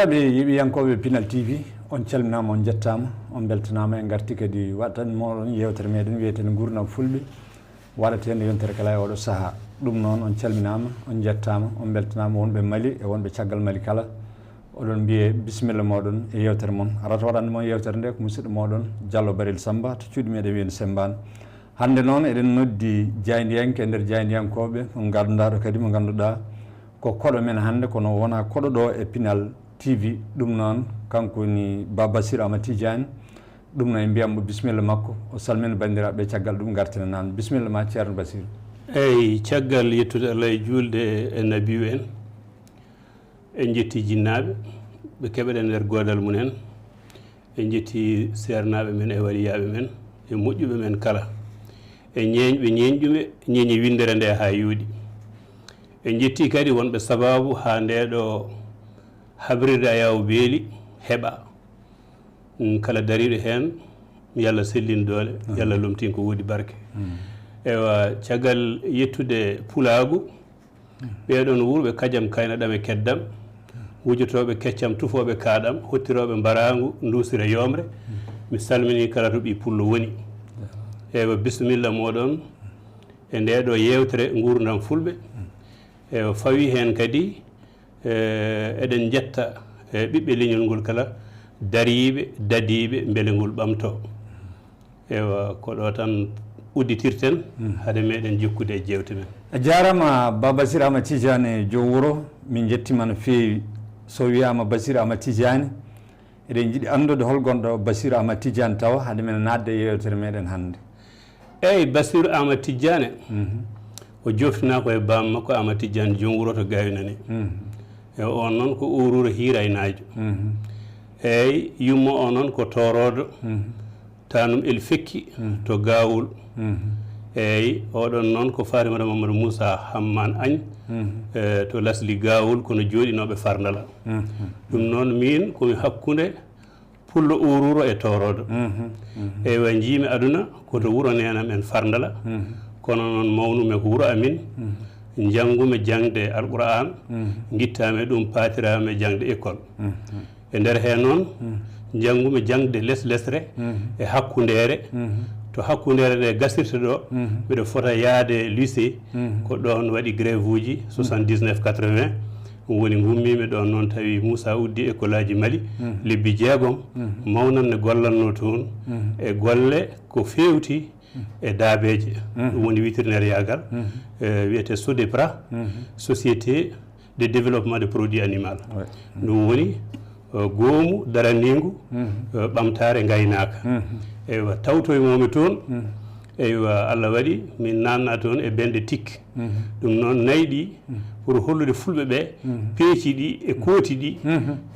Yiɓiyankoɓe Pinal TV on calminama on jettama on beltanama en garti kadi waɗatan moɗon yewtere meɗen wiyeten Nguurndam Fulbe waɗatende yontere kala e oɗo saaha ɗum noon on calminama on jettama on beltanama wonɓe Mali e wonɓe caggal Mali kala oɗon mbiye bisimilla moɗon e yewtere moon arata waɗande moon yewtere nde ko musidɗo moɗon Diallo Barel Samba to cuuɗi meɗen wiyende Sembane hande noon eɗen noddi jaydiyanke e nder jaydiyankoɓe on ganduɗaɗo kadi mo ganduɗa ko koɗo men hande kono wona koɗo ɗo e Pinal TV ɗum noon kanko ni Bassirou Ama Tidiane ɗum noon en mbiyammo bisimilla makko o salmina bandiraɓe caggal ɗum gartina nan bisimilla ma ceerno Bassirou. eyyi caggal yettude Allah e julde e nabiyu en jetti jinnaɓe ɓe keɓeɗen nder godal mumen en jetti sernaɓe men e waliyaɓe men e moƴƴuɓe men kala e ñeñɓe ñeñƴuɓe ñeñi Winndere nde ha yuuɗi en jetti kadi wonɓe sababu ha ndeɗo habrirde Ayaawo beeli heɓa kala dariɗo hen yalla sellin doole yalla lomtin ko woodi barke ewa caggal yettude pulaagu ɓeɗon wurɓe kajam kaynaɗam e keddam wujotoɓe keccam tufoɓe kaaɗam hottiroɓe mbarangu dusira yomre mi salmini kala to ɓi pullo woni ewa bisimilla moɗon e ndeɗo yewtere Nguurndam Fulɓe ewa fawi hen kadi eɗen jetta ɓiɓɓe leñol ngol kala dariɓe dadiɓe beele ngol ɓamto ewa ko ɗo tan udditirten hade meɗen jokkude e jewte men. A jarama Bassirou Ama Tidiane joom wuro min jettima no feewi so wiyama Bassirou Ama Tidiane eɗen jiiɗi andude holgonɗo Bassirou Ama Tidiane tawa hade men nadde e yewtere meɗen hannde. eyyi Bassirou Ama Tidiane o joftina ko e bam makko Ama Tidiane joom wuro to gaynani e on noon ko ururo hiiraynajo eyyi yummo o noon ko torodo tanum el fekki to gawol eyyi oɗon noon ko Fatimata Mamadou Moussa Hamman Agne to lasli gawol kono jooɗinoɓe Farndala ɗum noon min komi hakkude pullo ururo e torodo eyyi wa jiimi aduna koto wuro nenam en Farndala kono noon mawnumi ko wuro amin jangume jangde alquran guittame ɗum patirame jangde école e nder he noon jangume jangde lesre e hakkundere to hakkundere nde gasirta ɗo mbiɗa fota yaade lycée ko ɗon waɗi grève uji 79 80 woni gummimi ɗon noon tawi Moussa uddi école aji Mali lebbi jeegom mawnanne gollanno toon e golle ko fewti e daabeje ɗum woni vétérinaire yagal wiyete SODEPRA société de développement de produits animal ɗum woni goomu daraningu ɓamtare gaynaka eywa tawto e momi toon eywa Allah waɗi min nanna toon e bende tikki ɗum noon nayi ɗi pour hollude fulɓe ɓe peeci ɗi e kooti ɗi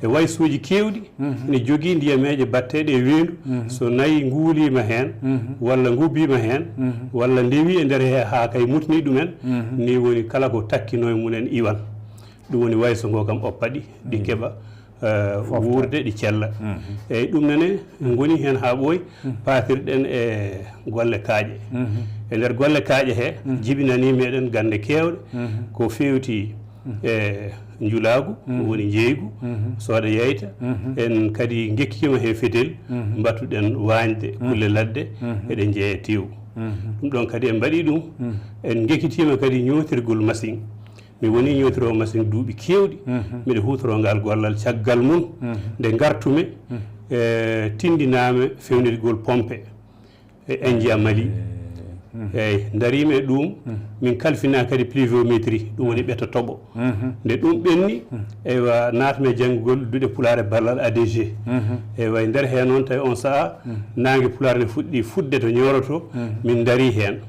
e waysuji kewɗi ne jogui ndiyameje batteɗe e wendu so nayi nguulima hen walla ngubbima hen walla ndewi e nder he ha kay mutni ɗumen ni woni kala ko takkino e munen iwan ɗum woni wayso ngo kam oppaɗi ɗi keeɓa wuurde ɗi cella eyyi ɗum nane goni hen ha ɓooy patirɗen e golle kaaƴe e nder golle kaaƴe he jibinani meɗen gande kewɗe ko fewti e njulagu woni jeygu sooda yeyta en kadi gekkima he fetel mbattuɗen wañde kulle ladde eɗen jeeya tew ɗum ɗon kadi en mbaɗi ɗum en gekkitima kadi ñotirgol machine mi woni ñootiro machine duuɓi kewɗi mbiɗa hutoro ngal gollal caggal mum nde gartume tindiname fewnirgol pompe e India Mali eyyi darima e ɗum min kalfina kadi pluviométrie ɗum woni ɓeto toɓo nde ɗum ɓenni eywa natme janggugol duuɗe pulare ballal ADG eywa nder he noon tawi on saaha nangue pulare ne fuɗɗi fudde to ñoroto min dari hen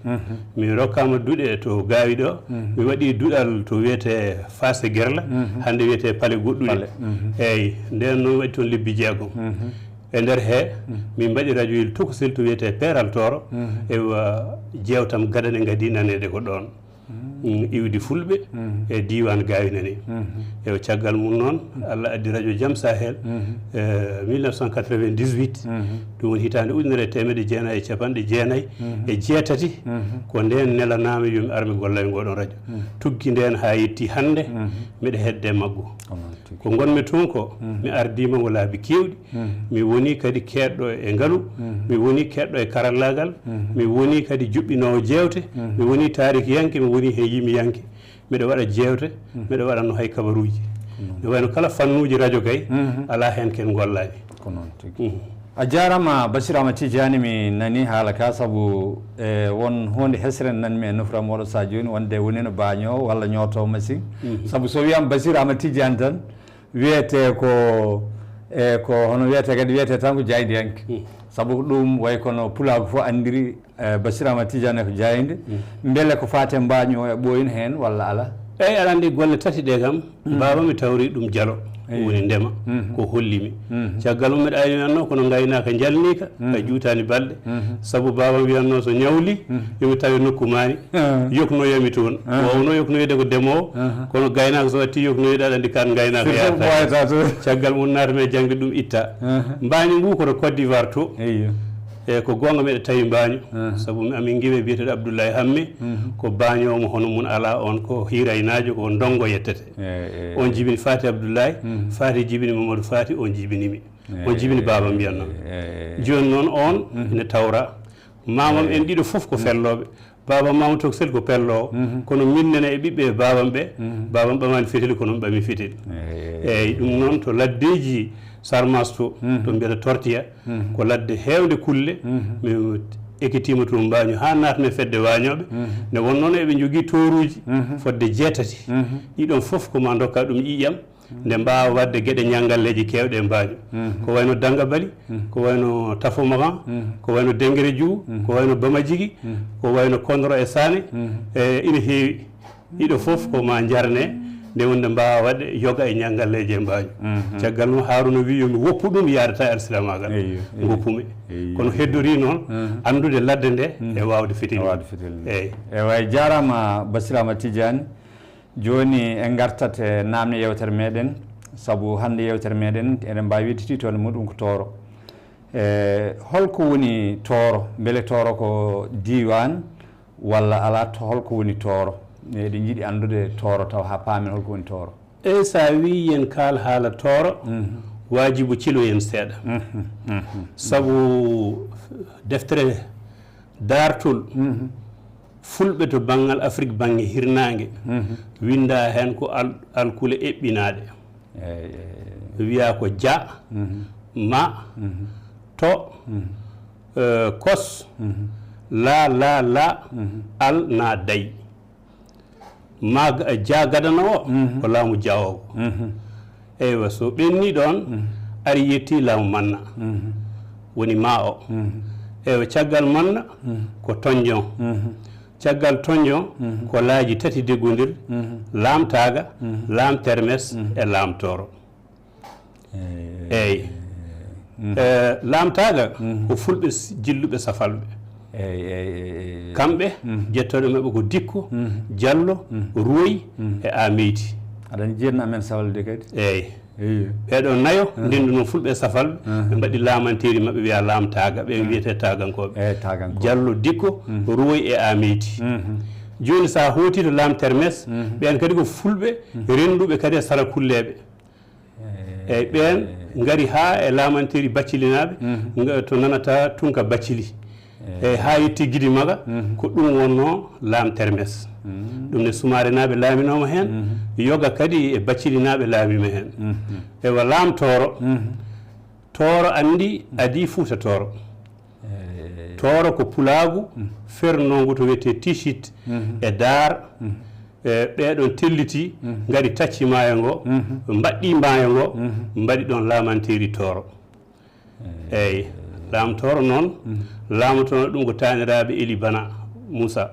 min rokkama duuɗe to gawi ɗo mi waɗi duɗal to wiyete face guerla hande wiyete paale goɗɗuɗe eyyi nden noon waɗi toon lebbi jeegom e nder he min mbaɗi radio il tokosil to wiyete peral toro ewa jewtam gaɗane gadi nanede ko ɗon iwdi fulɓe e diwan gawinani ewa caggal mum noon Allah addi radio Jam Sahel 1998 ɗum woni hitande ujunere temedde jeenayyi e capanɗe jeenayyi e jeetati ko nden nelanama yomi armi gollami ngoɗon radio tuggi nden ha yetti hande mbiɗa hedde maggo ko gonmi toon ko mi ardima ngo laabi kewɗi mi woni kadi keɗɗo e ngaalu mi woni keɗɗo e karallagal mi woni kadi juɓɓinowo jewte mi woni tarikiyanke mi woni he yimiyanke mbiɗa waɗa jewte mbiɗa waɗanno hay kabaruji ne wayno kala fannuji radio kay ala hen ken gollani ko noon tigi a jarama Bassirou Ama Tidiane mi nani haala ka saabu won hunde hesren nanmi e nofram oɗo sa joni wonde wonino bañowo walla ñootowo machine saabu so wiyama Bassirou Ama Tidiane tan wiyete ko ko hono wiyete kadi wiyete tan ko jaydiyanke saabu ɗum way kono pulago fof andiri Bassirou Ama Tidiane ko jayde beele ko fate mbaño e ɓoyin hen walla ala eyyi aɗa andi golle tati ɗe kam baba mi tawri ɗum jalo woni ndema ko hollimi caggal mum mbiɗa ayinanno kono gaynaka jalnika ka juutani balɗe saabu baba wiyanno so ñawli yomi tawi nokku mani yoknoyomi toon wowno yoknoyde ko ndemowo kono gaynaka so watti yoknoyde aɗa andi kan gaynaka yaata caggal mum natame jangde ɗum itta mbani ngu koto Côte d'Ivoire to e ko gonga mbiɗa tawi mbaño saabu amin guiwe biyeteɗo Abdoulaye Hamme ko bañomo hono mun ala on ko hiraynajo ko ndongo yettete on jibini Fati Abdoulaye Fati jibini Mamadou Fati on jibinimi on jibini baba mbiyanno joni noon on ene tawra mamam en ɗiɗo foof ko felloɓe baba Mamadou Toksel ko pellowo kono minnene e ɓiɓɓe babam ɓe babam ɓamani feteli kono ɓami feteli eyyi ɗum noon to laddeji sarmas to mbiɗa tortiya ko ladde hewde kulle mi ekkitima toon mbaño ha natne fedde wañoɓe nde won noon eɓe jogui toruji fodde jeetati ɗiɗon foof koma dokka ɗum ƴiƴam nde mbawa wadde gueɗe ñangalleji kewɗe mbaño ko wayno Danga Bali ko wayno Tafo Magan ko wayno Denguere Diouf ko wayno Bama Djigui ko wayno Kondro e Sané ina heewi ɗiɗo foof koma jarne nde wonde mbawa wadde yoga e ñangalleji e mbaño caggal mum Harouna wi yomi woppu ɗum yadata e arsilamagal goppumi kono heddori noon andude ladde nde e wawde fitini eyyi way jarama Bassirou Ama Tidiane joni en gartat e namde yewtere meɗen saabu hande yewtere meɗen eɗen mbawi wittiti toon muɗum ko tooro holko woni tooro beele tooro ko diwan walla ala holko woni tooro eɗen jiiɗi andude tooro taw ha paamen holko woni tooro eyyi sa wi yen kaal haala tooro wajibu ciloyen seeɗa saabu deftere dartol fulɓe to banggal Afrique banggue hirnangue winda hen ko alkule eɓɓinaɗe wiya ko dia ma to kos la al na day ma dia gadanowo ko laamu diawowo eywa so ɓenni ɗon ari yetti laamu manna woni ma o eywa caggal manna ko tonjon caggal tonjon ko laaji tati deggodir laamtaga laam termes e laamtoro eyyi laamtaga ko fulɓe jilluɓe safalɓe kamɓe jettoɗo mabɓe ko Dikko Diallo Roy e Ameyti aɗani jeerna amen sawalde kadi eyyi ɓeɗo nayo ndendu noon fulɓe safalɓe ɓe mbaɗi laamanteri mabɓe wiya laamtaga ɓe wiyete tagankoɓe Diallo Dikko Roy e Ameyti joni sa hooti to laam termes ɓen kadi ko fulɓe renduɓe kadi e sara kulleɓe eyyi ɓen gari ha e laamanteri baccilinaɓe to nanata tunka baccili eyyi ha yetti Guidi Maga ko ɗum wonno laam termes ɗum ne Sumare naɓe laaminoma hen yoga kadi e baccilinaɓe laamima hen ewa laam tooro tooro andi adi Fouta tooro tooro ko pulaagu fernongu to wiyete tichit e dar ɓeɗon telliti ngari tacci maayo ngo mbaɗɗi maayo ngo mbaɗi ɗon laamanteri tooro eyyi laamtoro noon laamatono ɗum ko taaniraɓe Eli Bana Moussa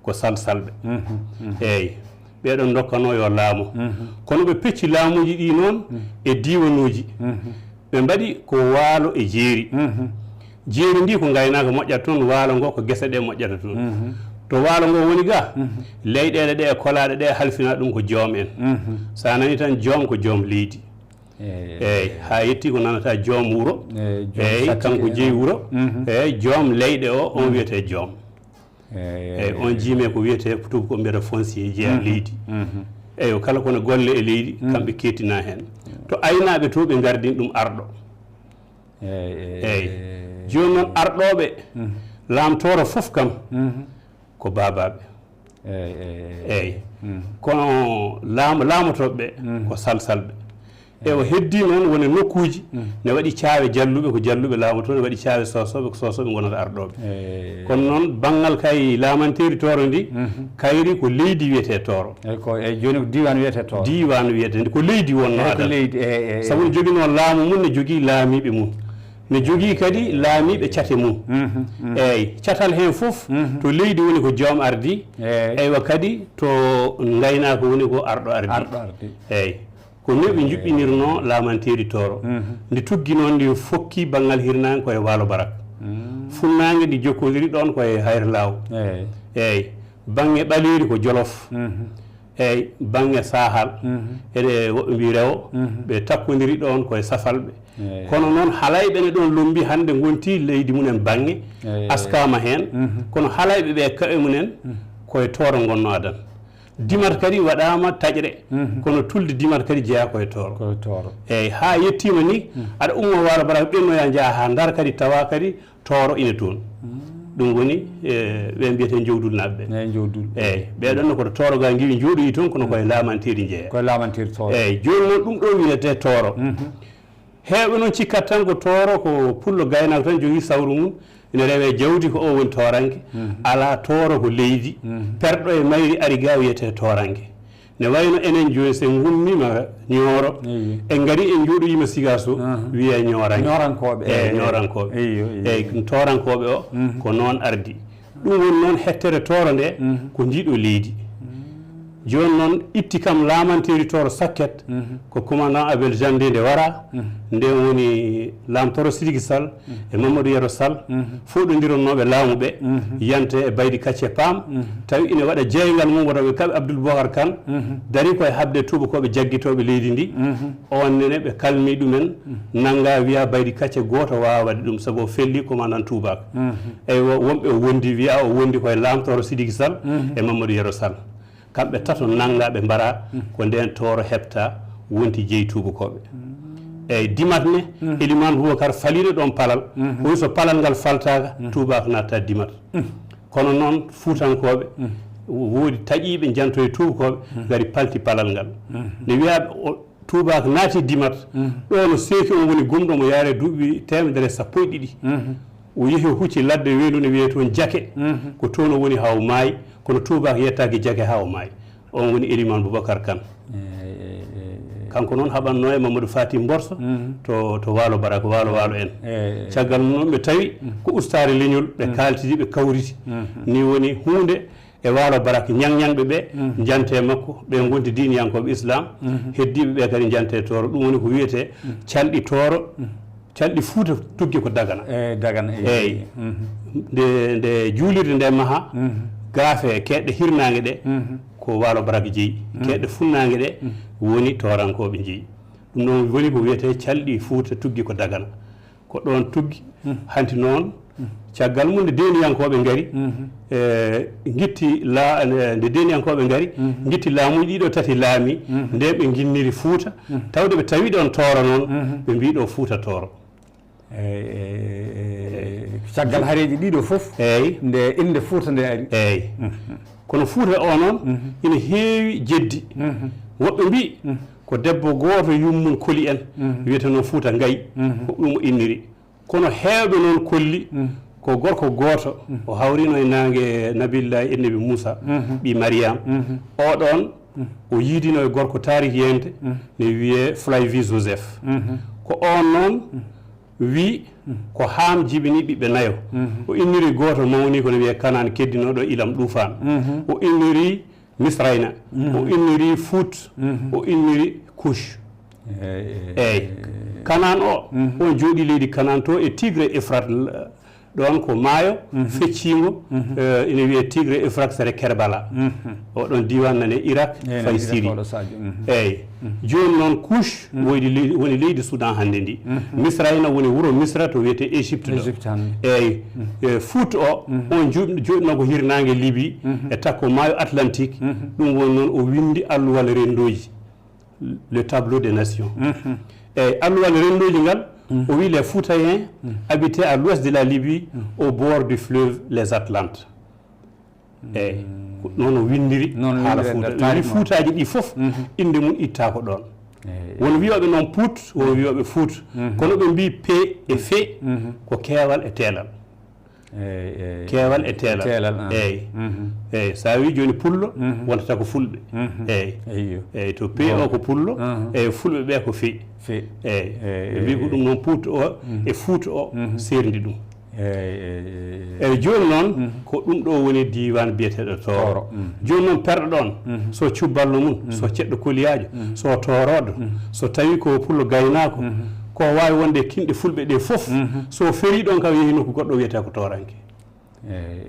ko salsalɓe eyyi ɓeɗon dokkano yo laamo kono ɓe pecci laamuji ɗi noon e diwanuji ɓe mbaɗi ko waalo e jeeri jeeri ndi ko gaynaka moƴƴata toon waalo ngo ko guese ɗe moƴƴata toon to waalo ngo woni ga leyɗele ɗe e kolaɗe ɗe halfina ɗum ko joom en sa nani tan joom ko joom leydi eyyi ha yetti ko nanata joom wuro eyyi kanko jeeyi wuro eyyi joom leyɗe o on wiyete joom eyyi on jiime ko wiyete tuba ko mbiyata foncier jeeya leydi eyyi kala kono golle e leydi kamɓe kettina hen to aynaɓe to ɓe gardin ɗum arɗo eyyi joni noon arɗoɓe laamtoro foof kam ko babaɓe eyyi kono laamotoɓe ko salsalɓe e o heddi noon woni nokkuji ne waɗi caawe jalluɓe ko jalluɓe laamoto ne waɗi caawe sosoɓe ko sosoɓe gonata arɗoɓe kono noon banggal kay laamanteri tooro ndi kayri ko leydi wiyete tooro eyyi joni ko diwan wiyete tooro diwan wiyete ko leydi wonno adan saabu ne jogui laamu mum ne jogui laamiɓe mum ne jogui kadi laamiɓe cate mum eyyi catal hen foof to leydi woni ko joom ardi eywa kadi to gaynako woni ko arɗo ardi eyyi ko ni ɓe juɓɓinirno laamanteri tooro ndi tuggi noon ndi fokki banggal hirnange koye waalo barak funnangue ɗi jokkodiri ɗon koye hayre law eyyi banggue ɓaleeri ko jolof eyyi banggue sahal eɗe woɓɓe mbi rewo ɓe takkodiri ɗon koye safalɓe kono noon halayɓe ne ɗon lombi hande gonti leydi munen banggue askama hen kono halayɓe ɓe kaɓe munen koye tooro gonno adan dimat kadi waɗama taƴre kono tulde dimat kadi jeeya koye tooro eyyi ha yettima ni aɗa ummo waalo barak ɓennoya jaaha ha Ndar kadi tawa kadi tooro ine toon ɗum woni ɓe mbiyete jowdul naɓɓe eyyi ɓeɗonne koto tooro ga giwi jooɗoyi toon kono koye laamanteri jeeya eyyi joni noon ɗum ɗo wiyete tooro heewɓe noon cikkat tan ko tooro ko pullo gaynako tan jogui sawru mum ene rewe jawdi ko o woni tooranke ala tooro ko leydi perɗo e mayri ari ga wiyete tooranke ne wayno enen joni sen gummima ñooro en gari en jooɗoyima Sigaso wiye ñorankoɓe eyyi toorankoɓe o ko noon ardi ɗum woni noon hettere tooro nde ko ndiɗo leydi joni noon itti kam laamanteri tooro sakket ko commandant Abel Jandé nde wara nde woni laamtoro Sidiki Sall e Mamadou Yero Sall foɗodironnoɓe laamuɓe yante e baydi kacce paam tawi ine waɗa jeeygal mum wotoɓe kaɓe Abdoul Boubacar Kane dari koye habde tubakoɓe jaggitoɓe leydi ndi on nene ɓe kalmi ɗumen nanga wiya baydi kacce goto wawa waɗde ɗum saabu o felli commandant Toubak eyyi wonɓe wondi wiya o wondi koye laamtoro Sidiki Sall e Mamadou Yero Sall kamɓe tato nangaɓe mbara ko nden tooro hepta wonti jeeyi tubakoɓe eyyi dimat ne Elimane Boubacar falino ɗon palal oyi so palal ngal faltaka Toubak natta dimat kono noon Fuutankoɓe woodi taƴiɓe janto e tubakoɓe gari palti palal ngal ne wiyaɓe Toubak naati dimat ɗo no seeki on woni gomɗo mo yaare duuɓi 110 o yeehi hucci ladde weelu ne wiye toon jake ko toon o woni haw maayi kono Toubak yettaki jake ha o maayi on woni Elimane Boubacar Kane kanko noon haɓanno e Mamadou Fatim Borso to waalo barak waalo en caggal mum noon ɓe tawi ko ustare leñol ɓe kaltidi ɓe kawriti ni woni hunde e waalo barak ñangñangɓe ɓe jante makko ɓe gonti diniyankoɓe islam heddiɓe ɓe kadi jante tooro ɗum woni ko wiyete calɗi tooro calɗi Fuuta tuggi ko Dagana eyyi nde juulirde nde maaha gaafe keɗɗe hirnangue ɗe ko waalo barak jeeyi keɗɗe funnangue ɗe woni torankoɓe jeeyi ɗum noon woni ko wiyete calɗi Fuuta tuggi ko Dagana ko ɗon tuggi hanti noon caggal mum nde deniyankoɓe gaari guitti nde deniyankoɓe gaari guitti laamuji ɗiɗo tati laami nde ɓe guinniri Fuuta tawde ɓe tawi ɗon tooro noon ɓe mbiɗo Fuuta tooro caggal haareji ɗiɗo foof eyyi nde inde Fuuta nde ari eyyi kono Fuuta o noon ina heewi jeddi woɓɓe mbi ko debbo goto yummum koli en wiyete noon Fuuta Ngayi ko ɗum o inniri kono heewɓe noon kolli ko gorko gooto o hawrino e nangue nabillahi ennebi Moussa ɓi Mariam oɗon o yiidino e gorko tarihiyente ne wiye Flavie Joseph ko on noon wi ko haam jibini ɓiɓɓe nayo o inniri gooto mawni kono wiye Kanane keddinoɗo ilam ɗufan o inniri Misrayna o inniri Fout o inniri Couche eyyi Kanane o on jooɗi leydi Kanane to e Tigre Efrate ɗon ko maayo feccingo ene wiye Tigre Efrate sere Kerbala oɗon diwan nane Irak fay Syrie eyyi joni noon Couche woni leydi Soudan hannde ndi Misrayna woni wuuro Misra to wiyete Égypte ɗo eyyi Fout o on joɗino ko hirnangue Libye e takko maayo Atlantique ɗum woni noon o windi alluwal rendoji le tableau des nations eyyi alluwal rendoji ngal o wi les Foutaïens habitaient à l'ouest de la Libye au bord du fleuve les Atlantes eyyi noon o windiri haala Fouta wi Foutaji ɗi fof inde mum itta ko ɗon won wiyoɓe noon Pout won wiyoɓe Fout kono ɓe mbi P e Fe ko keewal e teelal keewal e teelal eyyi eyyi sa wi joni pullo wontata ko fulɓe eyyi to P o ko pullo eyyi fulɓe ɓe ko Fe eyyi ɓe mbi ko ɗum noon Pout o e Fout o serdi ɗum eyyi joni noon ko ɗum ɗo woni diwan biyeteɗo Tooro joni noon perɗo ɗon so cubballo mum so ceɗɗo koliyajo so toroɗo so tawi ko pullo gaynako ko wawi wonde kinɗe fulɓe ɗe fof so feri ɗon kam yeehi nokku goɗɗo wiyete ko toranke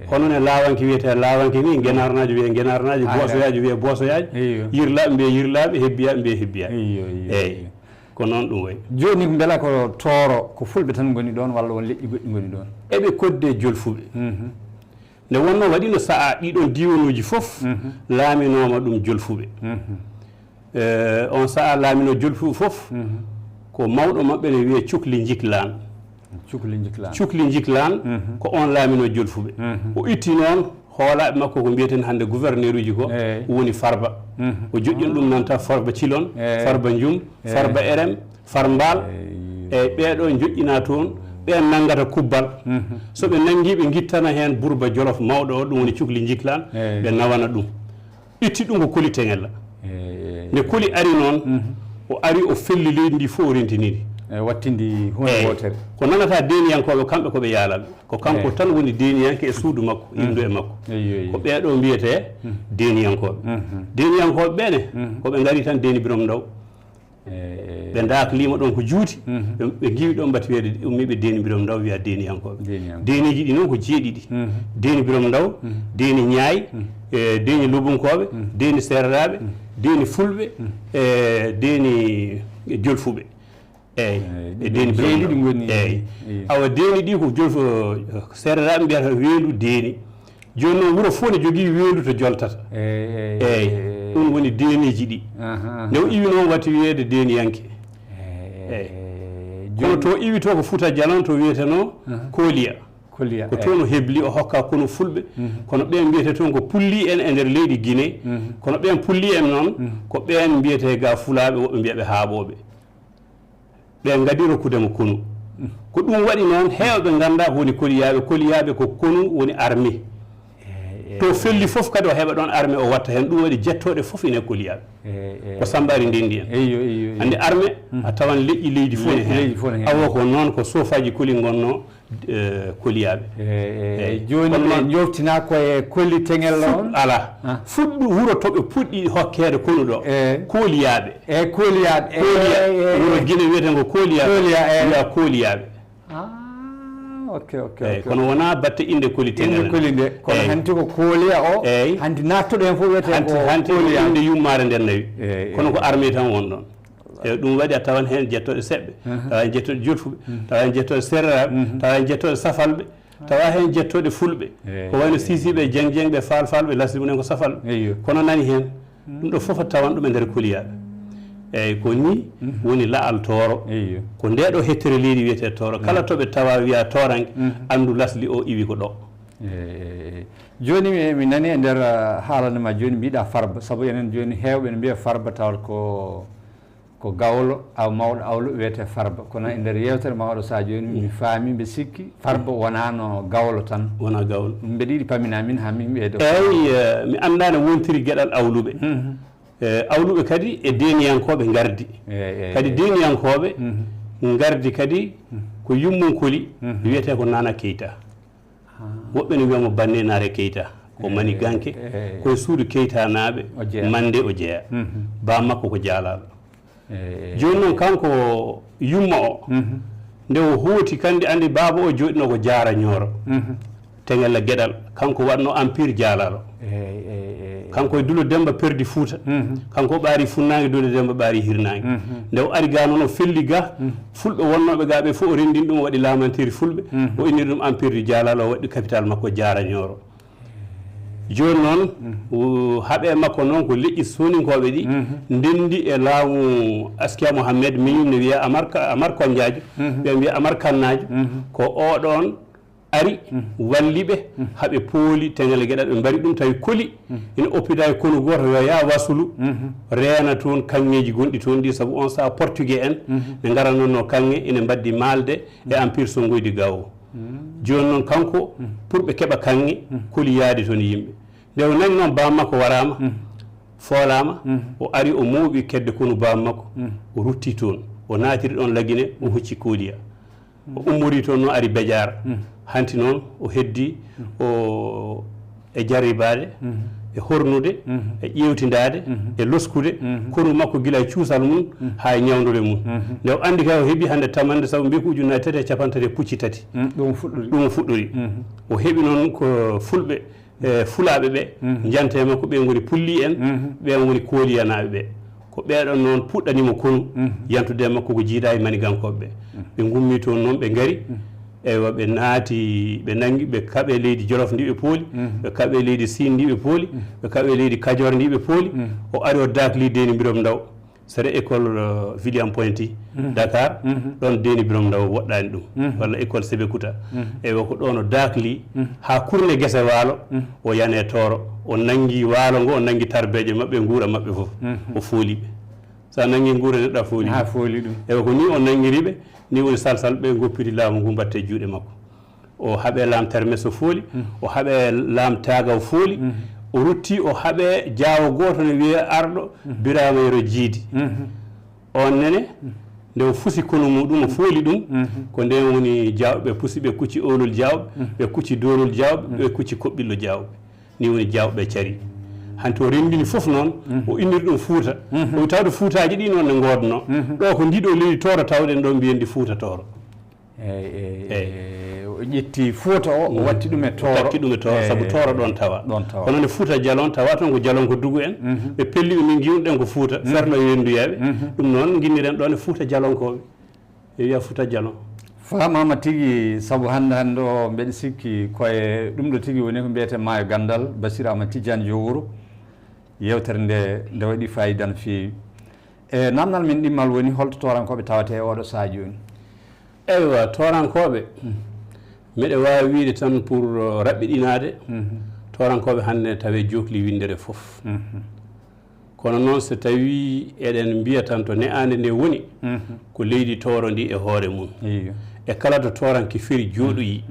hono ne lawanke wiyete lawanke ni guenarnajo wiye guenarnajo bosoyaji wiye bosoyaji yirlaɓe mbiye yirlaɓe hebbiyaɓe mbiye hebbiyaɓe eyyi ko noon ɗum wayi joni beela ko Tooro ko fulɓe tan goni ɗon walla won leƴƴi goɗɗi goni ɗon eɓe kodde jolfuɓe nde wonno waɗino sa'a ɗiɗon diwanuji fof laaminoma ɗum jolfuɓe on sa'a laamino jolfuɓe fof ko mawɗo maɓɓe ne wiye Cukli Jiklan Cukli Jiklan ko on laamino jolfuɓe o itti noon hoolaɓe makko ko mbiyeten hannde gouverneur uji ko woni Farba o joƴƴini ɗum nanta Farba Cilon Farba Njum Farba Erem Farmbal eyyi ɓeɗo joƴƴina toon ɓen nanggata kubbal so ɓe nangi ɓe guittana hen Bourba Jolof mawɗo o ɗum woni Cukli Jiklan ɓe nawana ɗum itti ɗum ko koli teŋella nde koli ari noon o ari o felli leydi ndi fof o rentinidi wattindi hunde wotere ko nanata deniyankoɓe kamɓe koɓe yaalaɓe ko kanko tan woni deniyanke e suudu makko indu e makko ko ɓeɗo mbiyete deniyankoɓe deniyankoɓe ɓene koɓe gari tan Deni Birom Ndaw ɓe daklima ɗon ko juuti ɓe giwi ɗon mbati wiyede ummiɓe Deni Birom Ndaw wiya deniyankoɓe deniji ɗi noon ko jeeɗiɗi Deni Birom Ndaw Deni Ñaay Deni Lobunkoɓe Deni Serraɓe Deni Fulɓe Deni Jolfuɓe eyyi e Deni Birom Ndaw eyyi awa Deni ɗi ko jolfo serraɓe mbiyata weedu Deni joni noon wuuro fof ne jogui weedu to joltata eyyi ɗum woni deniji ɗi nde o iwi noon watti wiyede deniyanke eyyi kono to iwi to ko Fouta Djalon to wiyeteno Koliya ko toon o hebli o hokka kono fulɓe kono ɓen mbiyete toon ko pulli en e nder leydi Guinée kono ɓen pulli en noon ko ɓen mbiyete ga fulaɓe woɓɓe mbiyaɓe haaɓoɓe ɓe gadi rokkudemo konu ko ɗum waɗi noon heewɓe ganda ko woni koliyaɓe ko konu woni armée to felli fof kadi o heɓa ɗon armée o watta hen ɗum waɗi jettoɗe fof ine koliyaɓe ko sambari ndendi en ande armée a tawan leƴƴi leydi fof ne hen awo ko noon ko sofaji koli gonno koliyaɓe joni ɓe joftina koye kolli teŋel on ala fuɗɗu wuuro toɓe puɗɗi hokkede konu ɗo koliyaɓe koliyaɓe wuuro Guinée wiyeten ko koliyaɓe koliyaɓe kono wona batte inde koli teŋel koli nde kono hanti ko kooliya o hanti nattoɗo hen fof wiyete hanti inde yummare nden nawi kono ko armée tan won ɗon eyyi ɗum waɗi a tawan hen jettoɗe seɓɓe tawa hen jettoɗe jolfuɓe tawa hen jettoɗe serraɓe tawa hen jettoɗe safalɓe tawa hen jettoɗe fulɓe ko wayno sisiɓe jeng ɓe falfalɓe lasdi mumen ko safalɓe kono nani hen ɗum ɗo foof a tawan ɗum e nder koliyaɓe eyyi ko ni woni laal Tooro ko ndeɗo hettere leydi wiyete Tooro kala toɓe tawa wiya toranke andu lasli o iwi ko ɗo joni mi nani e nder haalande ma joni mbiɗa Farba saabu enen joni hewɓe ne mbiya Farba tawat ko gawlo aw mawɗo awlo wiyete farba kono e nder yewtere mawɗo sa joni mi faami mbe sikki farba wonano gawlo tan wona gawlo mbeɗa yiɗi pamina min ha min wiyede eyyi mi anda ne wontiri gueɗal awluɓe awluɓe kadi e deniyankoɓe gardi kadi deniyankoɓe gardi kadi ko yummunkoli wiyete ko Nana Keita woɓɓe ne wiyamo Banne Nare Keita ko mani ganke koye suudu Keita naaɓe mande o jeeya ba makko ko jaalaɗo joni noon kanko yumma o nde o hooti kandi andi baaba o joɗino ko Jaara Ñooro teŋella gueɗal kanko waɗno empire jaalaɗo kanko e Dulo Demba perdi Fouta kanko ɓaari funnague Dulo Demba ɓaari hirnague nde o ari ga noon o felli ga fulɓe wonnoɓe ga ɓe fof o rendini ɗum o waɗi lamantiri fulɓe o inniri ɗum empire du jaalaɗo o waɗi capital makko Jaara Ñooro joni noon haaɓe makko noon ko leƴƴi soninkoɓe ɗi ndendi e laamu Askia Mohamed miñum ne wiya Amar Kondiadio ɓe mbiya Amar Kannadio ko oɗon ari walliɓe haaɓe pooli teŋel gueɗal ɓe mbari ɗum tawi koli ina oppida e kono goto yo ya wasulu reena toon kanŋeji gonɗi toon ɗi saabu on saha portugais en ɓe garannono kanŋe ina mbaddi malde e empire songoydi gawo joni noon kanko pour ɓe keeɓa kanŋe koli yaade toon yimɓe nde o nani noon bammakko warama foolama o ari o muuɓi kedde kono bammakko o rutti toon o naatiri ɗon laguine o hocci kooliya o ummori toon noon ari Bediara hanti noon o heddi o e jarribade e hornude e ƴewtidade e loskude kono makko gila e cuusal mum ha e ñawdude mum nde o andi kay o heeɓi hande tamande saabu mbi ko ujunnaje 3 e capantati pucci tati ɗum fuɗɗori o heeɓi noon ko fulɓe fulaɓe ɓe jante makko ɓe goni pulli en ɓen woni kooliyanaɓe ɓe ko ɓeɗon noon puɗɗanimo konu yantude makko ko jiida e manigankoɓe ɓe gummi toon noon ɓe gaari eywa ɓe naati ɓe nangi ɓe kaɓe leydi Jolof ndi ɓe pooli ɓe kaɓe leydi Sine ndi ɓe pooli ɓe kaɓe leydi Kadior ndi ɓe pooli o ari o dakli Deni Birom Ndaw sere école William Pointy Dakar ɗon Deni Birom Ndaw woɗɗani ɗum walla école Sébikotane eywa ko ɗon o dakli ha kurne guese waalo o yane tooro o nangi waalo ngo o nangi tarbeje mabɓe guura mabɓe foof o fooliɓe sa nangi guura neɗɗo a fooli ɗum eywa ko ni o nangiriɓe ni woni salsal ɓe goppiti laamu ngu mbatte juuɗe makko o haaɓe laam termes o fooli o haaɓe laam tagaw fooli o rutti o haaɓe jaawo goto ne wiye arɗo Birama Yero Jiidi on nene nde o fusi kono muɗum o fooli ɗum ko nden woni jawɓe pusi ɓe kucci oolol jawɓe ɓe kucci doolol jawɓe ɓe kucci koɓɓillo jawɓe ni woni jawɓe cari hanti o rendini fof noon o inniri ɗum Fouta o wi tawde Foutaji ɗi noon ne godno ɗo ko ndiɗo leydi Tooro tawɗen ɗo mbiyendi Fouta Tooro o ƴetti Fouta o watti ɗum e Tooro takki ɗum e Tooro saabu Tooro ɗon tawa kono nde Fouta Jalon tawa toon ko Jalon ko dugu en ɓe pelliɓe min giwɗen ko Fouta ferno yenduyaɓe ɗum noon guinniren ɗon e Fouta Jalonkoɓe e wiya Fouta Jalon famama tigui saabu hande o mbeɗa sikki koye ɗum ɗo tigui woni ko mbiyete maayo gandal Bassirou Amadou Tidiane Jowuro yewtere nde waɗi fayida no feewi e namdal min ɗimmal woni holto torankoɓe tawate e oɗo sahaa joni eywa torankoɓe miɗa wawi wiide tan pour raɓɓiɗinade torankoɓe hannde tawe jokli Winndere foof kono noon so tawi eɗen mbiya tan to ne'ande nde woni ko leydi Tooro ndi e hoore mum e kala to toranke feri jooɗoyi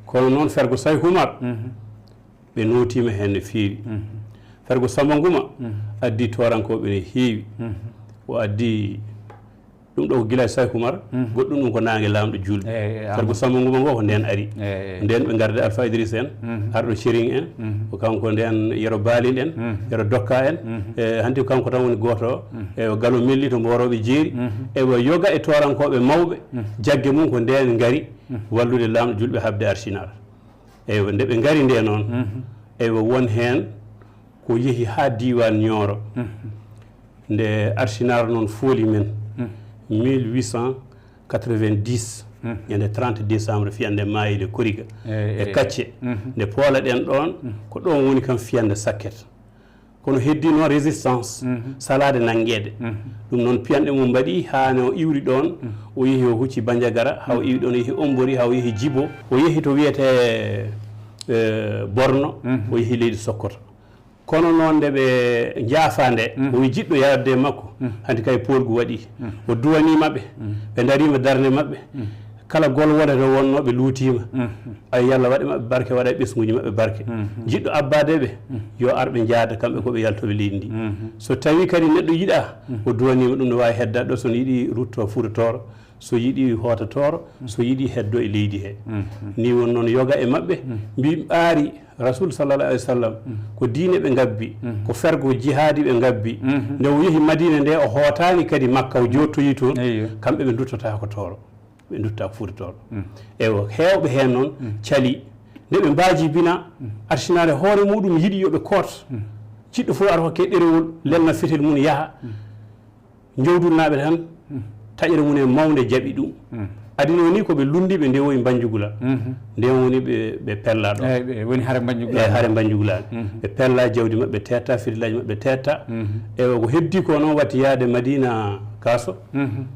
kono noon Fergo Say Oumar ɓe notima hen no feewi Fergo Samba Nguma addi torankoɓe ne heewi o addi ɗum ɗo ko gila Say Oumar goɗɗum ɗum ko nangue lamɗo julɓe Fergo Samba Nguma ngo ko nden ari nden ɓe garde Alpha Idrissa en arɗo Chéring en ko kanko nden Yero Balil en Yero Dokka en hanti kanko tan woni goto o Gallo Melli to Mboroɓe Jeeri ewa yoga e torankoɓe mawɓe jagge mum ko nden gaari wallude lamɗo julɓe habde Arsenal eywa nde ɓe gaari nde noon eywa won hen ko yeehi ha diwan Nioro nde Arsenal noon fooli men 1890 ñande 30 décembre fiyande maayide Koriga e Kacce nde poola ɗen ɗon ko ɗon woni kam fiyande Sakket kono heddi noon résistance salade nanguede ɗum noon piyanɗe mum mbaɗi ha no iwri ɗon o yeehi o hucci Bandiagara ha o iwi ɗon o yeehi Ombori ha o yeehi Djibo o yeehi to wiyete Borno o yeehi leydi Sokoto kono noon nde ɓe jaafande o wi jiɗɗo yawde makko hanti kay polgu waɗi o duwani maɓɓe ɓe darima darde maɓɓe kala gol wonata wonnoɓe luutima ay yalla waɗe maɓɓe barke waɗa ɓesguji maɓɓe barke jiɗɗo abbade ɓe yo arɓe jaada kamɓe koɓe yaltoɓe leydi ndi so tawi kadi neɗɗo yiɗa o duwanima ɗum ne wawi heddade ɗo sono yiiɗi rutto fuutatoro so yiiɗi hotatoro so yiiɗi heddo e leydi he ni won noon yoga e maɓɓe mbi ɓaari rasul sallallah alih w sallam ko diine ɓe gabbi ko fergo jihaadi ɓe gabbi nde o yeehi madina nde o hootani kadi makka o jottoyi toon kamɓe ɓe duttata ko toro ɓe dutta ko fuutatoro ewo hewɓe hen noon cali nde ɓe mbaji bina arsinade hoore muɗum yiiɗi yoɓe koot jiɗɗo fof ara hokke ɗerewol lelna fetel mum yaaha jowdulnaɓe tan taƴere mum e mawde jaaɓi ɗum adina woni koɓe lundiɓe nde woni banjugula nde woni ɓe pella ɗo woni haare banjugula haare banjugulaɓe ɓe pella jawdi maɓɓe tetta fitillaji maɓɓe tetta ewa ko heddi ko noon watti yaade madina kaso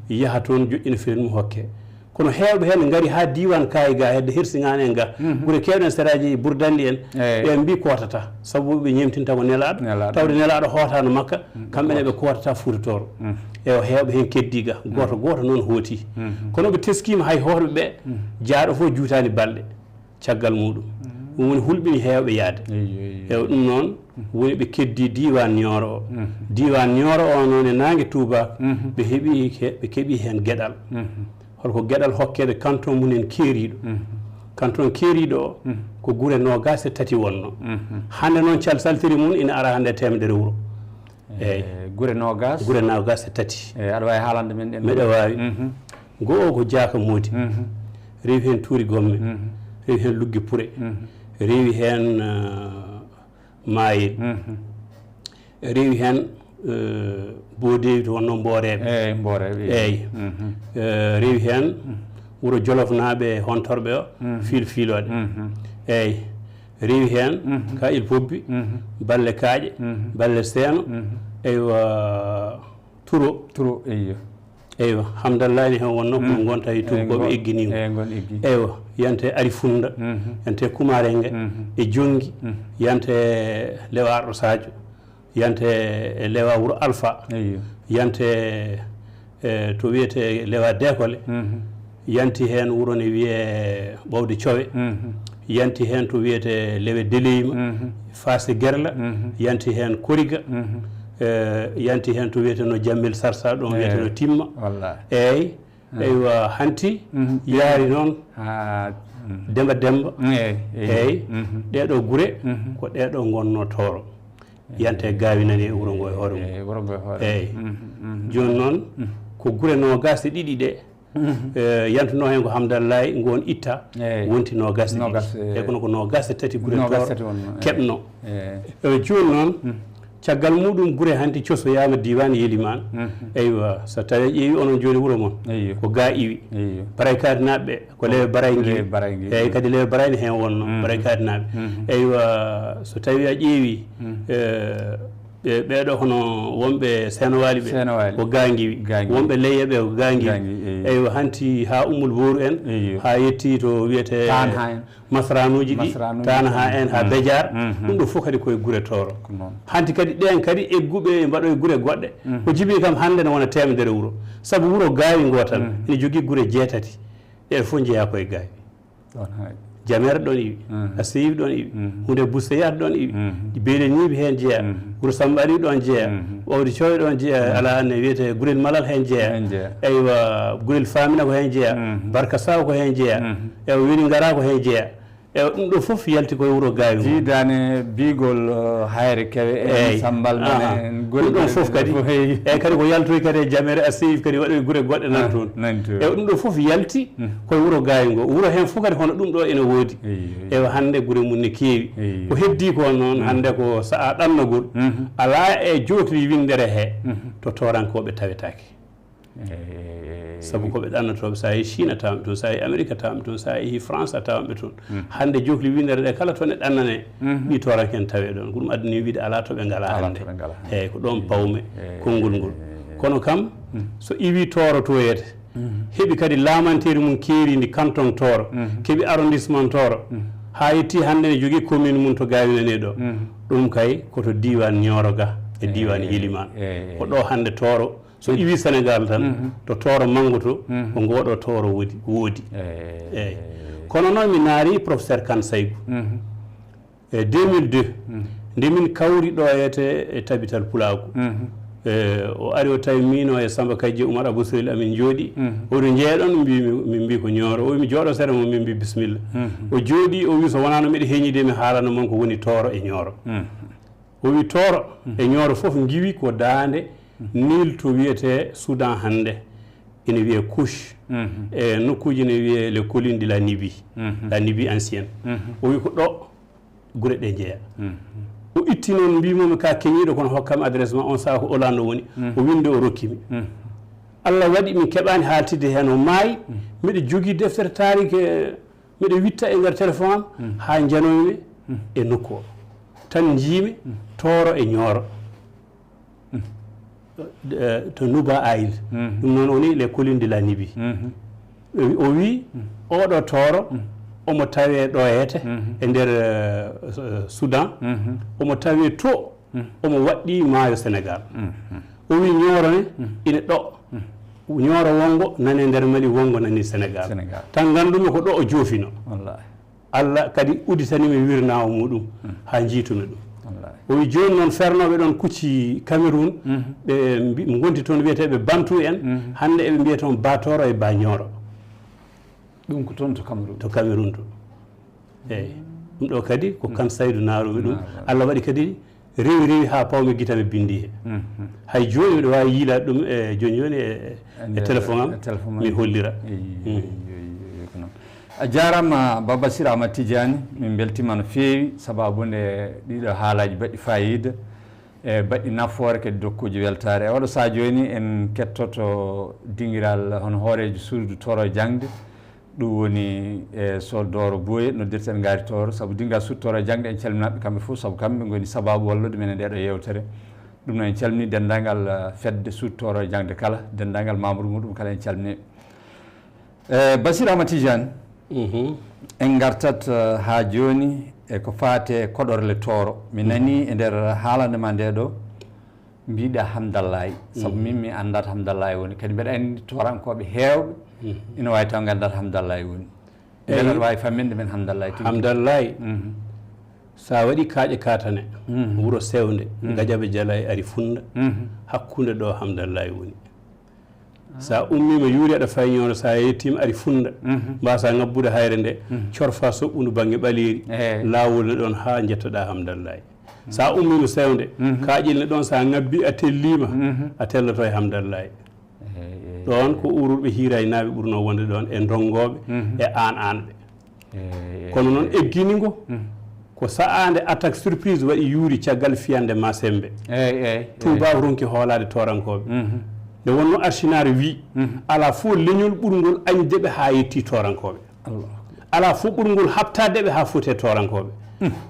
yaha toon joƴƴina fetel mum hokke kono heewɓe heen ngari ha diwan kayi ga hedde hirsigani en ga ɓuure kewɗen seraji bourdandi en ɓe mbi kotata sabu ɓe ñemtinta ko nelaɗo tawde nelaɗo hootano makka kamɓene ɓe kotata fuutatoro ewa heewɓe heen keddiga goto goto noon hooti kono ɓe teskima hay hoorɓe ɓe jaaɗo fof juutani balɗe caggal muɗum ɗum woni hulɓini heewɓe yaade ewa ɗum noon woni ɓe keddi diwan ñooro o diwan ñooro o noon e nangue touba ɓe keeɓi heen gueɗal holko gueɗal hokkede canton mumen keeriɗo canton keeriɗo o ko guure nogas e tati wonno hande noon saltiri mum ina ara hande temedere wuuro eyyi guure nogas e tati aɗa wawi haalande men ɗen meɗa wawi goo ko jaaka moodi rewi hen tuuri gomme rewi hen lugge pure rewi hen maayel rewi hen bodewi to wonno mbooreɓe eyyi rewi hen wuuro jolofnaɓe hontorɓe o fiiloɗe eyyi rewi hen ka il pobbi balle kaaƴe balle seeno eywa turo eywa hamdallani hen wonno ko gonta e tubakoɓe egginimo eywa yante ari funda yante kumarenge e jongi yante lewarɗo sadio yante e lewa wuuro alpha yante to wiyete lewa dekole yanti hen wuro ne wiye ɓowde cowe yanti hen to wiyete lewe deleyma fase gerla yanti hen koriga yanti hen to wiyete no jammel sarsa ɗon wiyete no timma eyyi eywa hanti yaari noon demba eyyi ɗeɗo gure ko ɗeɗo gonno toro yante gawinani e wuro ngo e hoore mum eyyi joni noon ko gure nogas e ɗiɗi ɗe yantuno hen ko hamdallahi ngon itta wonti nogas e kono ko nogas e tati gure toro keɓno joni noon caggal muɗum gure hanti cosoyama diwan yelimane eywa so tawi ƴeewi onon joni wuuro moon ko ga iwi baray kadi naɓɓe ko lewe baray gui eyyi kadi lewe baray ne hen wonno baray kadi naɓe eywa so tawi a ƴeewi ɓeɗo hono wonɓe senowali ɓe ko ganguiwi wonɓe leyye ɓe ko ganguiwi eywa hanti ha ummul boru en ha yetti to wiyete masranuji ɗi tana ha en ha bédiar ɗum ɗo fof kadi koye gure toro hanti kadi ɗen kadi egguɓe mbaɗo e gure goɗɗe ko jibi kam hande ne wona temedere wuuro saabu wuuro gawi gotal ene jogui gure jeetati ɗe fof jeeya koye gawi jamere ɗon iwi asiyiɓe ɗon iwi hunde busteyat ɗon iwi beele ñiiɓe hen jeeya wuuro sambari ɗon jeeya ɓowde cowe ɗon jeeya ala ne wiyete gurel malal hen jeeya eywa gurel famina ko hen jeeya barka saw ko hen jeeya ewa weli gara ko hen jeeya ewa ɗum ɗo fof yalti koye wuuro gawi jiidane bigol hayre kewe en sambal men ɗum ɗon fof kadi eyyi kadi ko yaltoy kadi e jamere asiyiɓe kadi waɗoye gure goɗɗe nan toon ewa ɗum ɗo fof yalti koye wuuro gawi ngo wuuro hen fof kadi hono ɗum ɗo ene woodi ewa hande gure mum ne keewi ko heddi ko noon hande ko saaha ɗannogol ala e jotri Winndere he to torankoɓe tawetake sabu koɓe ɗannotoɓe sa yeehi Chine a tawanɓe toon sa yeehi Amérique a tawanɓe toon sa yeehi France a tawanɓe toon hande johli Winndere ɗe kala toon e ɗannane ɗi toranke en tawe ɗon ko ɗum addani wiide ala toɓe ngala hande eyyi ko ɗon pawme konngol ngol kono kam so iwi toro toyete heeɓi kadi lamanteri mum keeridi canton toro keeɓi arrondissement toro ha yetti hannde ne jogii commune mum to Gawinane ɗo ɗum kay koto diwan Nioro ga e diwan Yiliman ko ɗo hannde Toro so iwi Sénégal tan to Toro mangoto ko ngoɗo Toro woodi eyyi kono noon mi naari professeur Kane Saygou e 2002 nde min kawri ɗo e tabital Pulago o ari o tawi min o e Samba Kadji Oumar Abou Siril amin jooɗi oɗo jeeɗon min mbi ko Nioro o wi mi jooɗo seeɗa mo min mbi bisimilla o jooɗi o wi so wonano mbiɗa heeñide mi haalana moon ko woni Toro e Nioro o wi Toro e Nioro fof giwi ko daande Nil to wiyete Soudan hannde ina wiye couche e nokkuji ne wiye les collines de la Libye ancienne o wi ko ɗo gure ɗe jeeya o itti noon mbimomi ka keñiɗo kono hokkami adresse ma on saha ko Hollande woni o winde o rokkimi Allah waɗi min keɓani haaltide hen o maayi mbiɗa jogui deftere tarike mbiɗa witta e nder téléphone am ha janoyimi e nokku o tan jiimi Toro e Nioro to Nouba Aïl ɗum noon woni les collines de la Libye o wi oɗo Toro omo tawe ɗo e nder Soudan omo tawe to omo waɗɗi maayo Sénégal o wi Nioro ne ina ɗo Nioro wongo nani nder Mali wongo nani Sénégal tan gandumi ko ɗo o joofino Allah kadi uditanimi wirnawo muɗum ha jiitumi ɗum o wi joni noon fernoɓe ɗon kucci Cameroun ɓe gonti toon wiyeteɓe Bantu en hande eɓe mbiya toon ba Toro e ba Nioro ɗum ko toon to Cameroun to eyyi ɗum ɗo kadi ko Kane Saydou naaromi ɗum Allah waɗi kadi rewi ha pawmi guitame bindi he hay joni miɗo wawi yiilade ɗum e joni e téléphone am mi hollira a jarama Ba Bassirou Amadou Tidiane min beltima no feewi sababude ɗiɗo haalaji baɗɗi fayida e baɗɗi nafoore kadi dokkuji weltare e oɗo saha joni en kettoto dinguiral hono hoorejo suudu Toro jangde ɗum woni e soldoro Boye noddirten gaari Toro saabu dingal suudu Toro jangde en calminaɓe kamɓe fof saabu kamɓe goni sababu wallude men e ɗeɗo yewtere ɗum noon en calmini dendagal fedde suudu Toro jangde kala dendagal membre muɗum kala en calmini Bassirou Amadou Tidiane en gartat ha joni e ko faate koɗorle Toro mi nani e nder haalande ma nde ɗo mbiɗa hamdallahi saabu min mi andat hamdallahi woni kadi mbeɗa andi torankoɓe hewɓe ina wawi taw gandat hamdallahi woni beɗa wawi famminde men hamdallahi sa waɗi kaaƴe katane wuuro sewnde gajaɓe jala e ari funda hakkude ɗo hamdallahi woni sa ummima yuuri aɗa fayi Nioro sa yettima ari funda mbasa ngabbude hayre nde corfa soɓɓundu banggue ɓaleri lawolne ɗon ha jettoɗa hamdallahi sa ummima sewnde kaaƴilne ɗon sa ngabbi a tellima a telloto e hamdallahi ɗon ko ururɓe hiira e naaɓe ɓurno wonde ɗon e dongoɓe e anɓe kono noon egginigo ko sa'ande attaque surprise waɗi yuuri caggal fiyande Massembe Touba ronki hoolade torankoɓe nde wonno archinare wi ala fof leñol ɓurgol añdeɓe ha yetti torankoɓe ala fof ɓurgol habtadeɓe ha foti e torankoɓe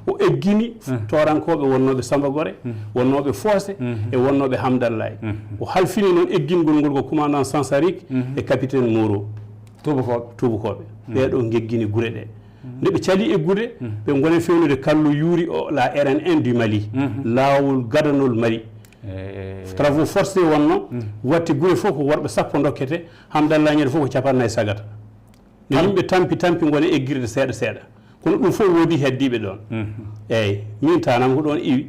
o eggini torankoɓe wonnoɓe Samba Gore wonnoɓe Fossé e wonnoɓe Hamdallahi o halfini noon eggingol ngol ko commandant Sansarik e capitaine Moreau tubakoɓe ɓeɗo geggini guure ɗe nde ɓe cali e guure ɓe gone fewnude kallo yuuri o la RN1 du Mali lawol gadanol Mali travaux forcé wonno watti guure fof ko worɓe sappo dokkete Hamdallahi ñande fof ko capannayyi sagata ne yimɓe tampi gone eggirde seeɗa seeɗa kono ɗum fof woodi heddiɓe ɗon eyyi min tanam ko ɗon iwi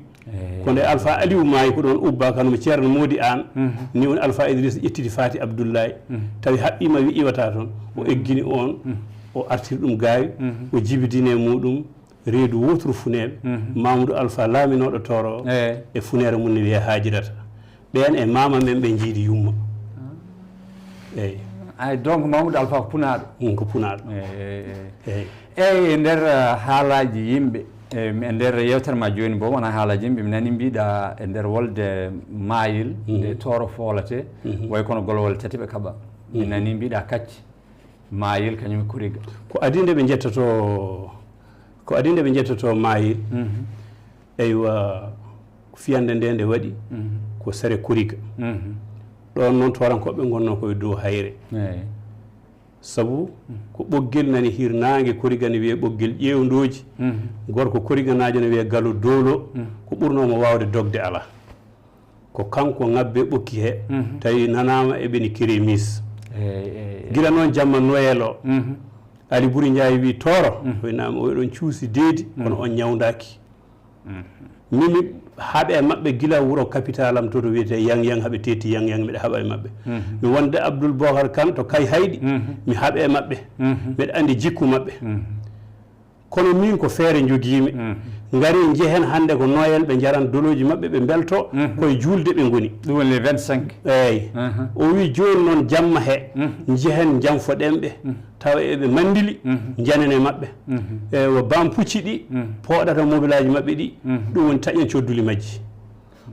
ko nde Alpha Aliou maayi ko ɗon ubba kanomo ceerno Modi An ni woni Alpha Idrissa ƴettiti Fati Abdoullahi tawi haɓɓima wi iwata toon o eggini on o artiri ɗum gaawi o jibidine muɗum reedu wotru funeɓe Mamadou Alpha laaminoɗo Toro e funere mum ne wiye Hajirata ɓen e mama men ɓe jiidi yumma eyyi ay donc Mamadou Alpha ko punaɗo ko punaɗo eyyi e nder haalaji yimɓe e nder yewtere ma joni bo wona haalaji yimɓe mi nani mbiɗa e nder wolde maayil nde Toro foolate way kono golwol tati ɓe kaɓa mi nani mbiɗa kacce maayil kañum kuriga ko adinde ɓe jettoto maayil eywa fiyande nde waɗi ko sere kuriga ɗon noon torankoɓe gonno koye dow hayre sabu ko ɓoggel nani hirnaange koriga ne wiye ɓoggel ƴeewndooji gorko koriganajo ne wiye galo doolo ko ɓurnoomo waawde dogde ala ko kanko ŋabbe ɓokki he tawi nanaama eɓeni kérémis gila noon jamma noyel o Ali Buri Ndiaye wi tooro winama oɗon cuusi deedi kono on ñawdaki mimi haɓe e maɓɓe gila wuro capital am to wiyete yang haɓe tetti yang mbiɗa haɓa e maɓɓe mi wonde Abdoul Bocar Kane to kay hayɗi mi haɓe e maɓɓe mbiɗa andi jikku maɓɓe kono min ko feere jogiimi ngari jehen hannde ko noyel ɓe jaran doloji maɓɓe ɓe belto koye julde ɓe ngoni ɗum woni 25 eyyi o wi joni noon jamma he jehen janfoɗenɓe tawa eɓe mandili janane maɓɓe ewo bam pucci ɗi pooɗata mobile aji maɓɓe ɗi ɗum woni taƴen codduli majji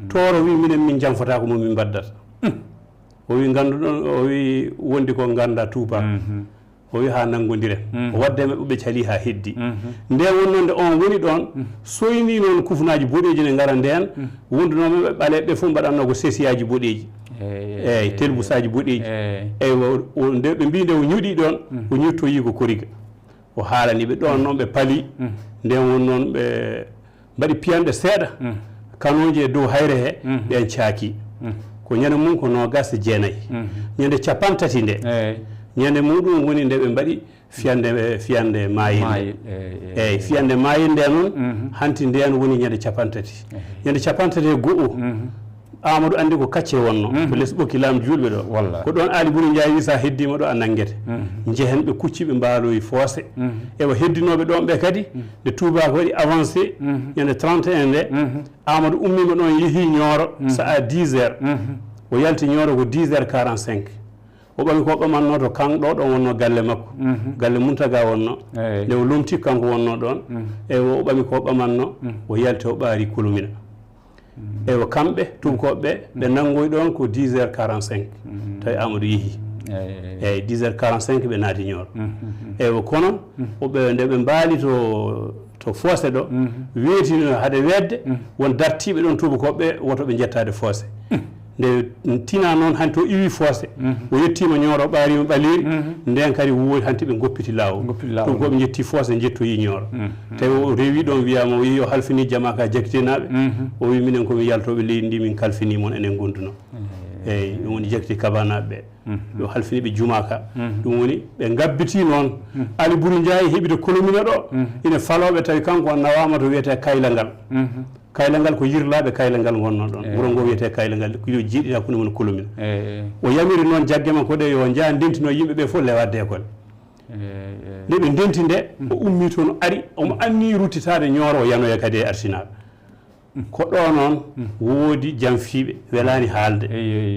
toro wi minen min janfota ko momin baddata o wi ganduɗon o wi wondi ko ganda tuuba o wi ha nanggodiren o wadde maɓɓe ɓe cali ha heddi nde wonno nde on woni ɗon soyni noon kufnaji boɗeji ne gara nden wondunoɓe ɓale ɓe fof mbaɗanno ko sesiyaji boɗeji eyyi telbusaji boɗeji eyyi nde ɓe mbi nde o ñuɗi ɗon o ñuttoyi ko koriga o haalaniɓe ɗon noon ɓe paali nden won noon ɓe mbaɗi piyanɗe seeɗa kanoji e dow hayre he ɓen caaki ko ñande mum ko nogas e jeenayyi ñande capantati nde ñande muɗum woni nde ɓe mbaɗi fiyande mayinde eyyi fiyande mayinde noon hanti nden woni ñande capantati ñande capantati e go'o Amadou andi ko kacce wonno ko les ɓokki lam julɓe ɗo ko ɗon Ali Buri Ndiaye wi sa heddima ɗo a nanguete jehen ɓe kucci ɓe mbaloyi foose ewa heddinoɓe ɗon ɓe kadi nde tubako waɗi avancé ñande 31 nde Amadou ummima ɗon yeehi Nioro so a 10 heures o yalti Nioro ko 10 heures 45 o ɓami ko ɓamanno to kan ɗo ɗon wonno galle makko galle Muntaga wonno nde o lomti kanko wonno ɗon ewa o ɓami ko ɓamanno o yalti o ɓaari Kolomina eywa kamɓe tubakoɓe ɓe nangoy ɗon ko 10 heures 45 tawi Amadou yeehi eyyi 10 heures 45 ɓe naati Nioro eywa kono oɓe nde ɓe mbaali to foose ɗo weetino haade wedde won dartiɓe ɗon tubakoɓe woto ɓe jettade foose nde tina noon hanti o iwi foose o yettima Nioro o ɓaarima ɓaleeri nden kadi woodi hanti ɓe goppiti lawol tubakoɓe jetti foose jettoyi Nioro tawi o rewi ɗon wiyama o yeehi o halfini jama ka jakitenaɓe o wi minen komin yaltoɓe leydi ndi min kalfini moon enen gonduno eyyi ɗum woni jakti kabanaɓe ɓe o halfiniɓe jumaka ɗum woni ɓe gabbiti noon Ali Buri Ndiaye heɓide Kolomina ɗo ina faloɓe tawi kanko nawama to wiyete kaylangal kaylangal ko yirlaɓe kaylangal gonno ɗon wuro ngo wiyete kaylangal yo jiiɗi hakkude mon Kolomina o yamiri noon jagge makko ɗe yo jaa ndentino yimɓeɓe fof lewade école nde ɓe ndenti nde o ummi toon ari omo anni ruttitade Nioro o yanoya kadi e artinaɓe ko ɗo noon woodi janfiɓe welani haalde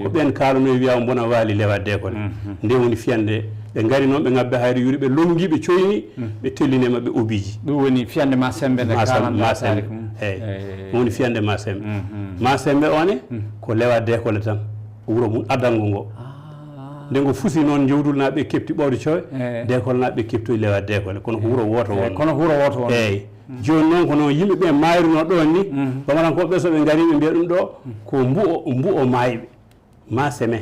ko ɓen kalano wiya bona waali lewade école nde woni fiyande ɓe ngari noon ɓe ngabbe hayre yuri ɓe longi ɓe coyni ɓe tellini maɓɓe obiji ɗum woni fiyande ma sembe nde masembe eyyi ɗum woni fiyande masembe masembe one ko lewade école tan wuro mum adango ngo nde ngo fusi noon jawdul naɓe kepti ɓawde cowe d'école naɓe keptoyi lewade école kono ko wuro woto won kono wuro woto won eyyi joni noon kono yimɓeɓe mayruno ɗon ni bamarankoɓe soɓe ngari ɓe mbiya ɗum ɗo ko mbu'o mayɓe maseme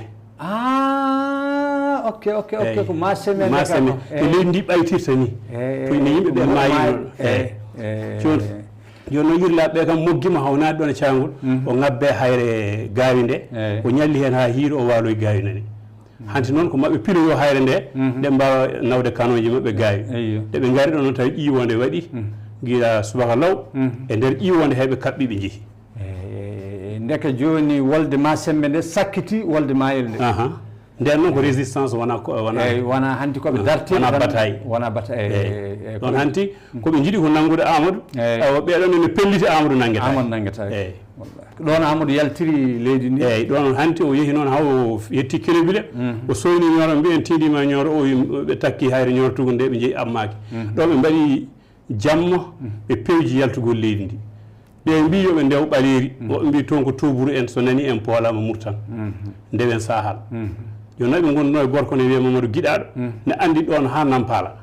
ok ko maseme e leydi ndi ɓaytirta ni to ne yimɓeɓe mayino joni noon yirlaɓeɓe kam moggima hawnade ɗon e cangol o ngabbe hayre gaawi nde o ñalli hen ha hiiɗo o waloye gaawi nani hanti noon ko maɓe piloyo hayre nde nde mbawa nawde kanoji maɓɓe gaawi nde ɓe ngari ɗo noon tawi ƴiwonde waɗi guila subaka law e nder ƴiwonde heɓe kaɓɓi ɓe jeehi ndeka joni wolde ma sembe nde sakkiti wolde mayel nde nden noon ko résistance wona hanti koɓe darti wona bataille ɗon hanti koɓe jiiɗi ko nanngude Amadou ɓeɗon ene pelliti Amadou nangueta ɗon Amadou yaltiri leydi ndi eyyi ɗon hanti o yeehi noon haw yetti Kelebile o soyni Nioro mbiyen tindima Nioro o ɓe takki hayre Nioro tugu nde ɓe jeeyi ammaki ɗo ɓe mbaɗi jamma ɓe pewji yaltugol leydi ndi ɓe mbi yoɓe ndew ɓaleeri woɓe mbi toon ko toburu en so nani en poolama murtan ndewen sahal joni naɓe gonno e gorko ne wiye Mamadou Guiɗaɗo ne andi ɗon ha Nampala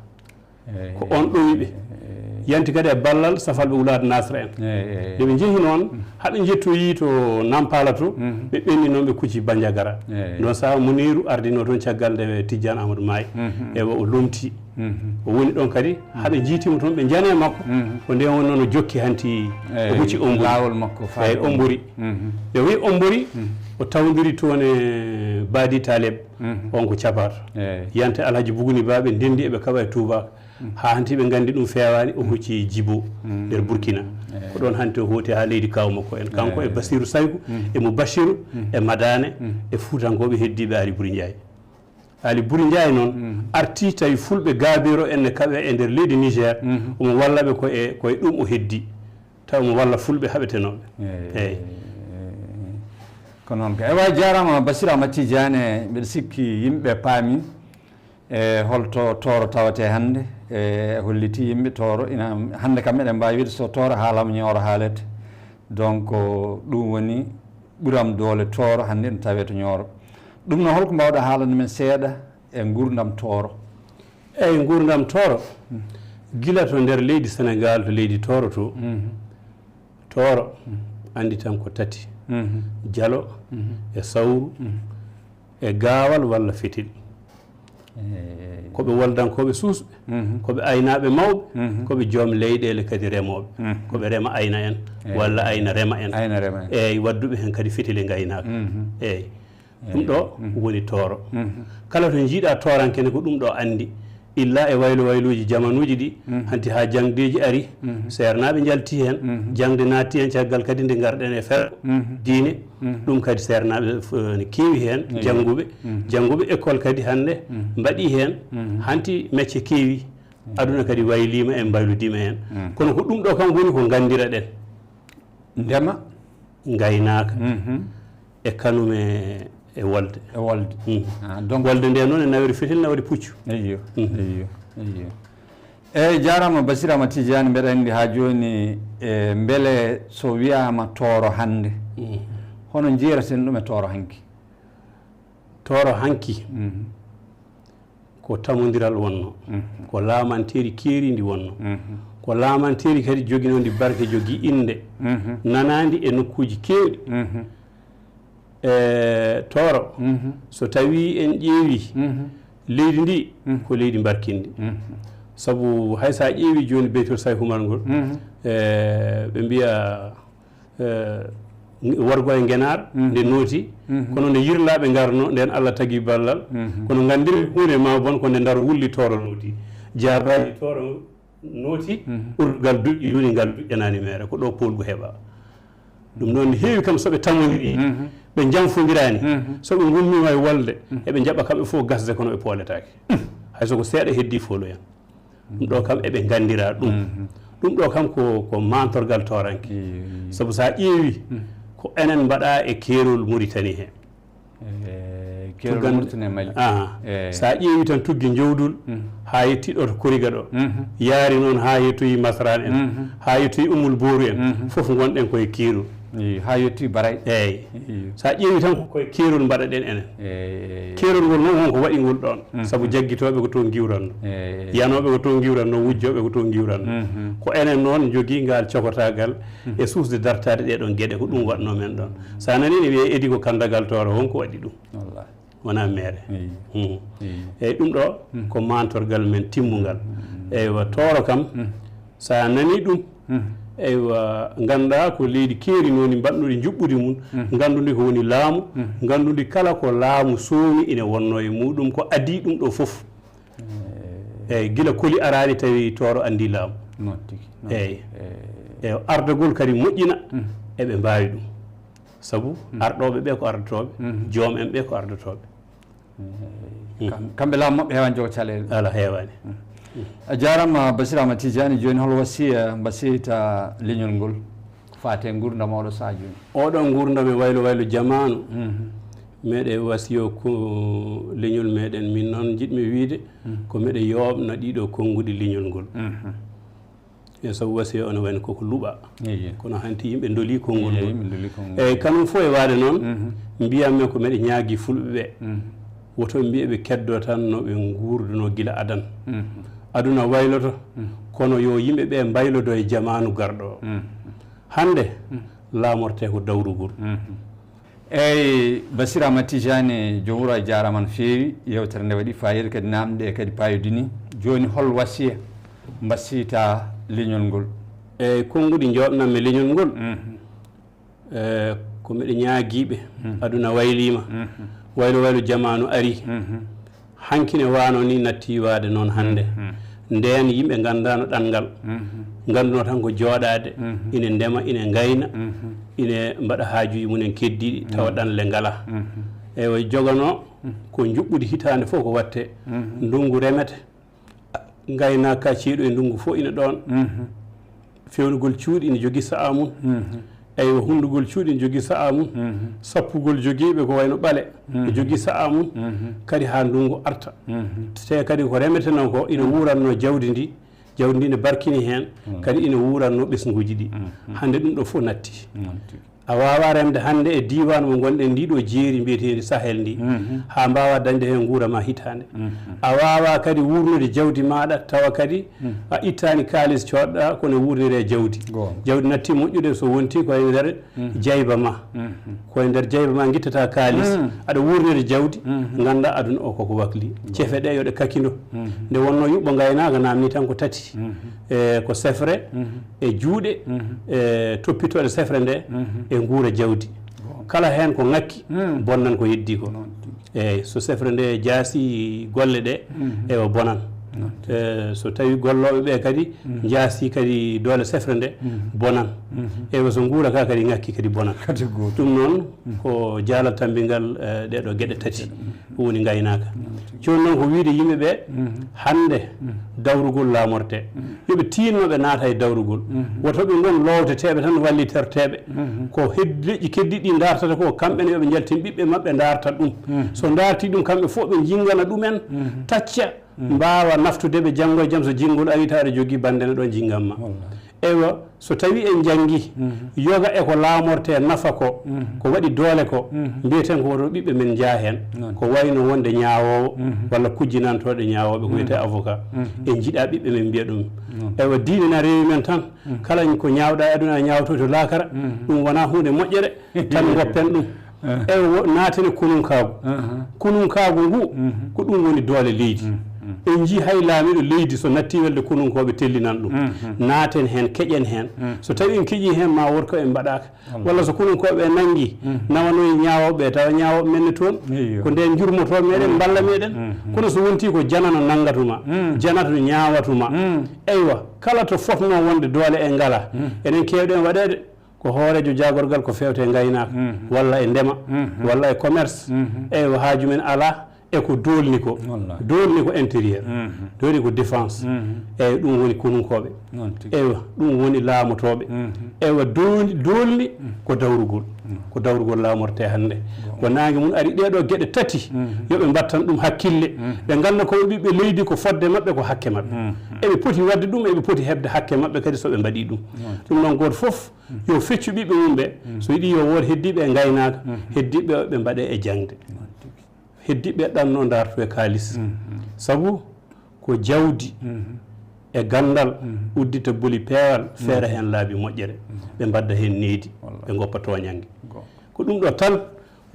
ko on ɗowiɓe yanti kadi e ballal safalɓe wulade nasra en nde ɓe jeehi noon haɓe jettoyi to nampala to ɓe ɓenni noon ɓe kucci bandiagara ɗon saha Muniru ardino toon caggal nde Tidiane Amadou Maye ewa o lomti o woni ɗon kadi haɓe jiitimo toon ɓe jani e makko ko nden woni noon o jokki hanti o hucci lawol makko eyi Ombori ɓe wi Ombori o tawdiri toon e Badi Taleb on ko capato yante Alhaji Buguni Ba ɓe ndendi eɓe kaɓa e Touba ha hanti ɓe gandi ɗum fewani o hucci Djibo nder Burkina ko ɗon hanti o hooti ha leydi kaw makko en kanko e Bassirou Saykou e mo Bassirou e Madane e Fuutankoɓe heddiɓe Ali Buri Ndiaye Ali Buri Ndiaye noon arti tawi fulɓe gaabiro enne kaɓe e nder leydi Niger omo wallaɓe koye ɗum o heddi taw omo walla fulɓe haɓetenoɓe eyyi ko noon ka ewa jarama Bassirou Amadou Tidiane mbiɗa sikki yimɓe paami e holto toro tawate hannde e holliti yimɓe toro ina hannde kam eɗen mbawi wiide so toro haalama ñooro haalete donc ɗum woni ɓuuram doole toro hannde ene tawe to ñooro ɗum noon holko mbawɗa haalande men seeɗa e gurdam toro eyyi gurdam toro gila to nder leydi Sénégal to leydi toro to toro andi tan ko tati jalo e sawru e gaawal walla fitil koɓe woldankoɓe suusɓe koɓe aynaɓe mawɓe koɓe joom leyɗele kadi remoɓe koɓe rema ayna en walla ayna rema en eyyi wadduɓe hen kadi fitile gaynaka eyyi ɗum ɗo woni toro kala to jiiɗa torankene ko ɗum ɗo andi illa e wayluji jamanuji ɗi hanti ha jangdeji ari sernaɓe jalti hen jangde natti hen caggal kadi nde garɗen e ferko diine ɗum kadi sernaɓe ne keewi hen jangguɓe école kadi hande mbaɗi hen hanti métier keewi aduna kadi waylima e mbayludima hen kono ko ɗum ɗo kam woni ko gandira ɗen ndema gaynaka e kanume e wolde donc wolde nde noon e nawori fitil nawori puccu eyyo eyyi jarama Bassirou Amadou Tidiane mbeɗa andi ha joni e beele so wiyama toro hande hono jiiraten ɗum e toro hanki ko tamodiral wonno ko laamanteri keeridi wonno ko laamanteri kadi joguinondi barke jogui inde nanadi e nokkuji kewɗi toro so tawi en ƴeewi leydi ndi ko leydi barkindi sabu hay sa ƴeewi joni beytol say humarngol ɓe mbiya wargo e ngenar nde nooti kono nde yirlaɓe garno nden Allah tagui ballal kono gandiri hunde ma bon ko nde ndaro wulli toro nooti jabaji toro nooti ɓurgal duƴƴi joni ngal duƴƴanani mere ko ɗo polgu heeɓa ɗum noon ne heewi kam soɓe tamodiri ɓe janfodirani soɓe gummima e wolde eɓe jaɓa kamɓe fof gasde kono ɓe pooletake hay soko seeɗa heddi foloyan ɗum ɗo kam eɓe gandira ɗum ɗo kam ko mantorgal toranke saabu sa ƴeewi ko enen mbaɗa e keerol Mauritanie he sa ƴeewi tan tugge jawdul ha yetti ɗo to koriga ɗo yaari noon ha yettoyi Masran en ha yettoyi Umul Boru en foof gonɗen koye keerol ha yetti baray eyyi sa ƴeewi tan koye keerol mbaɗaɗen enen keerol ngol noon wonko waɗi ngol ɗon saabu jagguitoɓe ko toon giwranno yanoɓe ko toon giwranno wujjoɓe ko toon giwranno ko enen noon jogui ngal cokotagal e suusde dartade ɗeɗon gueɗe ko ɗum waɗno men ɗon sa nani ne wiye edi ko kandagal toro wonko waɗi ɗum wona mere eyyi ɗum ɗo ko mantorgal men timmugal eywa toro kam sa nani ɗum eywa ganda ko leydi keeri noon mbaɗnuɗi juɓɓudi mum gandude ko woni laamu gandude kala ko laamu soomi ine wonno e muɗum ko adi ɗum ɗo foof eyyi gila koli arani tawi toro andi laamu eyyi eyyi ardagol kadi moƴƴina eɓe mbawi ɗum saabu arɗoɓe ɓe ko ardotoɓe joom en ɓe ko ardotoɓe kamɓe laamu mabɓe hewani jogo caɗele ala hewani a jarama Bassirou Amadou Tidiane joni hol wasiya mbasiyta leñol ngol ko fate gurdam oɗo saha joni oɗon gurdam e waylo jamanu meɗe wasiyo ko leñol meɗen min noon jiɗmi wiide ko meɗe yoɓna ɗiɗo konnguɗi leñol ngol e sabu wasiya ono wayno koko luuɓa kono hanti yimɓe dooli konngol ngol eyyi kanum fof e waade noon mbiyatmi ko meɗe ñaagui fulɓe ɓe woto mbiya ɓe keddo tan no ɓe gurduno gila adan aduna wayloto kono yo yimɓe ɓe mbaylodo e jamanu garɗo hande laamorte ko dawrugol eyyi Bassirou Amadou Tidiane joom wuuro a jarama no feewi yewtere nde waɗi fayida kadi namde kadi payodini joni hol wasiya mbassita leñol ngol eyyi konnguɗi jooɓnanmi leñol ngol ko mbiɗa ñaaguiɓe aduna waylima waylo jamanu ari hankine wano ni natti wade noon hande nden yimɓe gandano ɗanngal ganduno tan ko jooɗade ine ndema ine gayna ine mbaɗa haajuji munen keddiɗi tawa ɗanle ngala eyi jogano ko juɓɓude hitande fof ko watte ndungu remete gaynaka ceeɗu e ndungu fof ina ɗon fewnugol cuuɗi ine jogui sa'a mum eyi hundugol cuuɗi ine jogui sa'a mum sappugol joguiɓe ko wayno ɓale e jogui sa'a mum kadi ha ndungu arta te kadi ko remete noon ko ina wuranno jawdi ndi ne barkini hen kadi ina wuranno ɓesguji ɗi hande ɗum ɗo fof natti a wawa remde hande e diwan mo gonɗen ndiɗo jeeri mbiyetedi Sahel ndi ha mbawa dañde hen guura ma hitande a wawa kadi wurnude jawdi maɗa tawa kadi a ittani kalis coɗɗa kono wurnire jawdi natti moƴƴude so wonti koye nder jayba ma koye nder jayba ma guittata kalis aɗa wurnide jawdi ganda aduna o koko wakli cefe ɗe yoɗe kakido nde wonno yuɓɓo gaynaka namni tan ko tati ko sefre e juuɗe e toppitoɗe sefre nde e nguura jawdi kala hen ko ngakki bonnan ko yeddi ko eyyi so sefre nde jaasi golle ɗe ewa bonan so tawi golloɓe ɓe kadi jaasi kadi doole sefre nde bonan ewa so nguura ka kadi ngakki kadi bonan ɗum noon ko jaalal tambingal ɗeɗo gueɗe tati woni gaynaka joni noon ko wiide yimɓeɓe hande dawrugol laamorte yoɓe tinnoɓe naata e dawrugol wotoɓe gon lowteteɓe tan walliterteɓe ko leƴƴi keddiɗi dartata ko kamɓene yoɓe jaltin ɓiɓɓe mabɓe darta ɗum so darti ɗum kamɓe fof ɓe jingana ɗumen tacca mbawa naftudeɓe janggo e jaam so jinngol ari tawa aɗa jogui bandene ɗo jinganma eywa so tawi en jangi yoga e ko laamorte nafa ko waɗi doole ko mbiyeten ko woto ɓiɓɓe men jaa hen ko wayno wonde ñaawowo walla kujjinantoɗe ñaawoɓe ko wiyete avocat en jiiɗa ɓiɓɓe men mbiya ɗum eywa diine na rewi men tan kala ko ñawɗa aduna ñawto to lakara ɗum wona hunde moƴƴere tan goppen ɗum eywa naatene kunun kaagu ngu ko ɗum woni doole leydi en jii hay laamiɗo leydi so natti welde konunkoɓe tellinan ɗum naaten hen keƴen hen so tawi en keeƴi hen ma worko en mbaɗaka walla so konunkoɓe nanggui nawanoye ñawoɓe tawa ñawoɓe men ne toon ko nden jurmoto meɗen balla meɗen kono so wonti ko janano nangatuma janato ñawatuma eywa kala to fotno wonde doole e ngala enen kewɗen waɗede ko hoorejo jagorgal ko fewte e gaynaka walla e ndema walla e commerce eywa haaju men ala eko dolni ko intérieur dolni ko défense eyyi ɗum woni konunkoɓe eywa ɗum woni laamotoɓe eywa dolni ko dawrugol laamorte hande ko nangue mum ari ɗeɗo gueɗe tati yoɓe mbattan ɗum hakkille ɓe ganda koɓe ɓiɓɓe leydi ko fodde mabɓe ko hakke mabɓe eɓe poti wadde ɗum eɓe poti hebde hakke mabɓe kadi soɓe mbaɗi ɗum ɗum noon goto foof yo feccu ɓiɓɓe mum ɓe so yiiɗi yo wood heddiɓe e gaynaka heddiɓe ɓe mbaɗe e jangde heddiɓe ɗanno darto e kalis sabu ko jawdi e gandal uddita boli peewal feere hen laabi moƴƴere ɓe mbadda hen needi ɓe goppa toñangue ko ɗum ɗo tan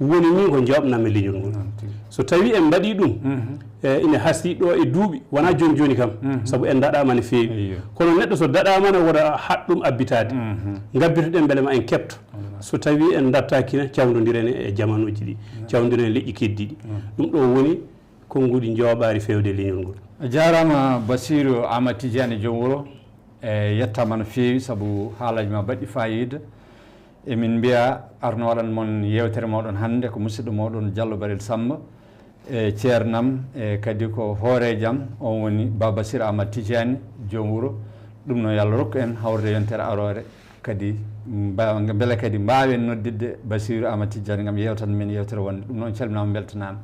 woni ni ko jawɓnami leñol ngol so tawi en mbaɗi ɗum ina hasi ɗo e duuɓi wona joni joni kam saabu en daɗama ne feewi kono neɗɗo so daɗamane woɗa haɗɗum abbitade gabbitoɗen beele ma en kepto so tawi en dattakina cawdodiren e jamanuji ɗi cawdodiren e leƴƴi keddiɗi ɗum ɗo woni konnguɗi jooɓari fewde leñol ngol a jarama Bassirou Amadou Tidiane joom wuuro e yettama no feewi saabu haalaji ma baɗɗi fayida emin mbiya arno waɗan moon yewtere moɗon hannde ko musidɗo moɗon Diallo Barel Samba e ceernam e kadi ko hoorejam on woni Ba Bassirou Amadou Tidiane joom wuuro ɗum no yo Allah rokku en hawrde yontere arore kadi beele kadi mbawen noddidde Bassirou Amadou Tidiane gam yewtan men yewtere wonde ɗum noon calminama beltanama